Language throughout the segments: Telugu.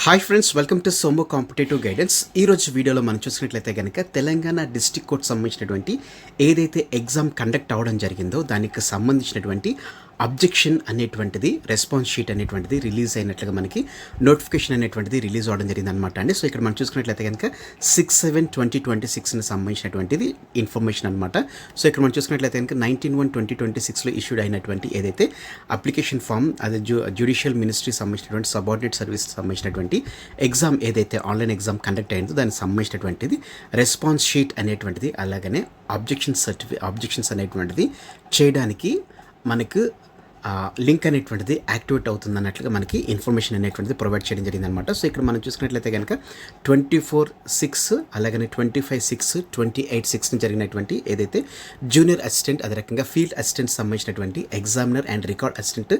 హాయ్ ఫ్రెండ్స్, వెల్కమ్ టు సోమో కాంపిటేటివ్ గైడెన్స్. ఈరోజు వీడియోలో మనం చూసినట్లయితే కనుక తెలంగాణ డిస్ట్రిక్ట్ కోర్ట్ సంబంధించినటువంటి ఏదైతే ఎగ్జామ్ కండక్ట్ అవ్వడం జరిగిందో దానికి సంబంధించినటువంటి అబ్జెక్షన్ అనేటువంటిది రెస్పాన్స్ షీట్ అనేటువంటిది రిలీజ్ అయినట్లుగా మనకి నోటిఫికేషన్ అనేటువంటిది రిలీజ్ అవ్వడం జరిగింది అనమాట అండి. సో ఇక్కడ మనం చూసుకున్నట్లయితే కనుక 6/7/2026 సంబంధించినటువంటిది ఇన్ఫర్మేషన్ అనమాట. సో ఇక్కడ మనం చూసుకున్నట్లయితే కనుక 19/1/2026లో ఇష్యూడ్ అయినటువంటి ఏదైతే అప్లికేషన్ ఫామ్ అది జ్యుడిషియల్ మినిస్ట్రీ సంబంధించినటువంటి సబార్డినేట్ సర్వీస్ సంబంధించినటువంటి ఎగ్జామ్ ఏదైతే ఆన్లైన్ ఎగ్జామ్ కండక్ట్ అయిందో దానికి సంబంధించినటువంటిది రెస్పాన్స్ షీట్ అనేటువంటిది అలాగనే అబ్జెక్షన్స్ అనేటువంటిది చేయడానికి మనకు లింక్ అనేటువంటిది యాక్టివేట్ అవుతుంది అన్నట్లుగా మనకి ఇన్ఫర్మేషన్ అనేటువంటిది ప్రొవైడ్ చేయడం జరిగింది అనమాట. సో ఇక్కడ మనం చూసుకున్నట్లయితే కనుక 24/6 అలాగనే 25/6 28/6 జరిగినటువంటి ఏదైతే జూనియర్ అసిస్టెంట్ అదే రకంగా ఫీల్డ్ అసిస్టెంట్ సంబంధించినటువంటి examiner and record assistant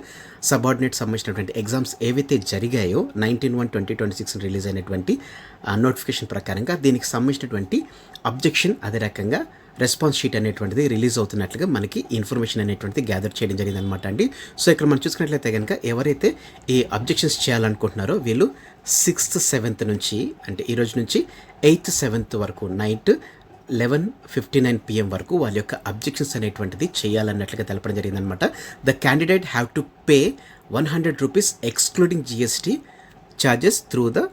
subordinate సంబంధించినటువంటి ఎగ్జామ్స్ ఏవైతే జరిగాయో 19/1/2026 రిలీజ్ అయినటువంటి నోటిఫికేషన్ ప్రకారంగా దీనికి సంబంధించినటువంటి అబ్జెక్షన్ అదే రకంగా రెస్పాన్స్ షీట్ అనేటువంటిది రిలీజ్ అవుతున్నట్లుగా మనకి ఇన్ఫర్మేషన్ అనేటువంటిది గ్యాదర్ చేయడం జరిగింది అనమాట అండి. సో ఇక్కడ మనం చూసుకున్నట్లయితే కనుక ఎవరైతే ఈ అబ్జెక్షన్స్ చేయాలనుకుంటున్నారో వీళ్ళు 6th 7th నుంచి అంటే ఈరోజు నుంచి 8th 7th వరకు నైట్ 11:59 PM వరకు వాళ్ళ యొక్క అబ్జెక్షన్స్ అనేటువంటిది చేయాలన్నట్లుగా తెలపడం జరిగింది అనమాట. The candidate have to pay 100 rupees excluding GST charges through the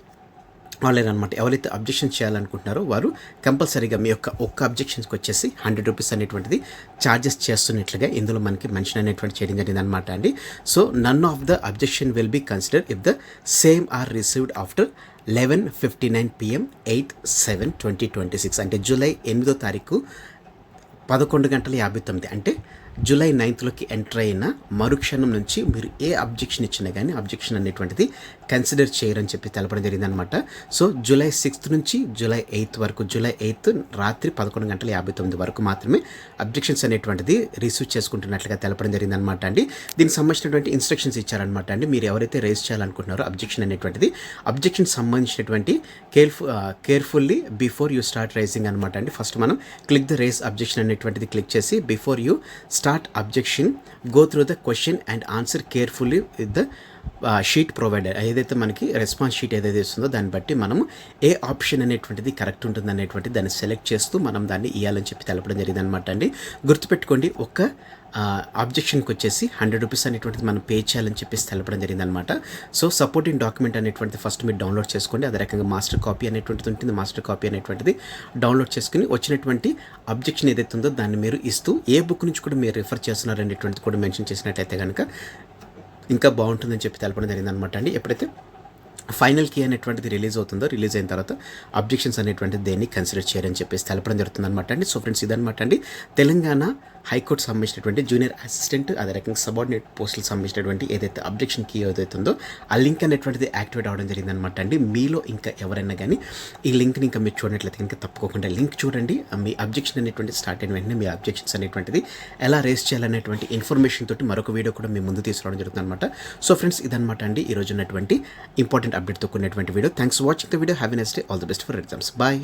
online అనమాట. ఎవరైతే అబ్జెక్షన్ చేయాలనుకుంటున్నారో వారు కంపల్సరీగా మీ యొక్క ఒక్క అబ్జెక్షన్స్కి వచ్చేసి 100 రూపీస్ అనేటువంటిది ఛార్జెస్ చేస్తున్నట్లుగా ఇందులో మనకి మెన్షన్ అనేటువంటి చేయడం జరిగింది అనమాట అండి. So none of the objection will be consider if the same are received after 11:59 PM 8/7/2026 అంటే జూలై 8వ తారీఖు 11:59 అంటే జూలై 9th ఎంటర్ అయిన మరుక్షణం నుంచి మీరు ఏ అబ్జెక్షన్ ఇచ్చినా కానీ అబ్జెక్షన్ అనేటువంటిది కన్సిడర్ చేయరని చెప్పి తెలపడం జరిగింది అనమాట. సో జూలై 6th నుంచి జూలై 8th వరకు జూలై 8th రాత్రి 11:59 వరకు మాత్రమే అబ్జెక్షన్స్ అనేటువంటిది రిసీవ్ చేసుకుంటున్నట్లుగా తెలపడం జరిగింది అనమాట అండి. దీనికి సంబంధించినటువంటి ఇన్స్ట్రక్షన్స్ ఇచ్చారనమాట అండి. మీరు ఎవరైతే రేస్ చేయాలనుకుంటున్నారో అబ్జెక్షన్ అనేటువంటిది అబ్జెక్షన్ సంబంధించినటువంటి carefully before you start raising అనమాట అండి. ఫస్ట్ మనం క్లిక్ ద రేస్ అబ్జెక్షన్ అనేటువంటిది క్లిక్ చేసి before you start objection go through the question and answer carefully with the sheet provider ఏదైతే మనకి రెస్పాన్స్ షీట్ ఏదైతే ఇస్తుందో దాన్ని బట్టి మనము ఏ ఆప్షన్ అనేటువంటిది కరెక్ట్ ఉంటుంది అనేటువంటి దాన్ని సెలెక్ట్ చేస్తూ మనం దాన్ని ఇవ్వాలని చెప్పి తెలపడం జరిగింది అనమాట అండి. గుర్తుపెట్టుకోండి, ఒక్క అబ్జెక్షన్కి వచ్చేసి 100 రూపీస్ అనేటువంటిది మనం పే చేయాలని చెప్పేసి తెలపడం జరిగింది అనమాట. సో సపోర్టింగ్ డాక్యుమెంట్ అనేటువంటిది ఫస్ట్ మీరు డౌన్లోడ్ చేసుకోండి. అదే రకంగా మాస్టర్ కాపీ అనేటువంటిది ఉంటుంది. మాస్టర్ కాపీ అనేటువంటిది డౌన్లోడ్ చేసుకుని వచ్చినటువంటి అబ్జెక్షన్ ఏదైతే ఉందో దాన్ని మీరు ఇస్తూ ఏ బుక్ నుంచి కూడా మీరు రిఫర్ చేస్తున్నారు అనేటువంటిది కూడా మెన్షన్ చేసినట్లయితే కనుక ఇంకా బాగుంటుందని చెప్పి తెలపడం జరిగింది అనమాట అండి. ఎప్పుడైతే ఫైనల్ కీ అనేటువంటిది రిలీజ్ అవుతుందో రిలీజ్ అయిన తర్వాత అబ్జెక్షన్స్ అనేటువంటిది దేన్ని కన్సిడర్ చేయరని చెప్పేసి తెలపడం జరుగుతుంది అనమాట అండి. సో ఫ్రెండ్స్ ఇదనమాట అండి తెలంగాణ హైకోర్టు సంబంధించినటువంటి జూనియర్ అసిస్టెంట్ అదే రకంగా సబార్డినేట్ పోస్టులకు సంబంధించినటువంటి ఏదైతే అబ్జెక్షన్ కీ ఏదైతే ఉందో ఆ లింక్ అనేటువంటిది యాక్టివేట్ అవ్వడం జరిగింది అనమాట అండి. మీలో ఇంకా ఎవరైనా కానీ ఈ లింక్ని ఇంకా మీరు చూడనట్లయితే ఇంకా తప్పకుండా లింక్ చూడండి. మీ అబ్జెక్షన్ అనేటువంటి స్టార్ట్ అయిన వెంటనే మీ అబ్జెక్షన్స్ అనేటువంటిది ఎలా రేస్ చేయాలనేటువంటి ఇన్ఫర్మేషన్ తోటి మరొక వీడియో కూడా మీ ముందు తీసుకురావడం జరుగుతుంది అనమాట. సో ఫ్రెండ్స్ ఇదనమాట అండి ఈరోజు ఉన్నటువంటి ఇంపార్టెంట్ అప్డేట్తో కూడినటువంటి video. Thanks for watching the video. Have a nice day. All the best for exams. Bye.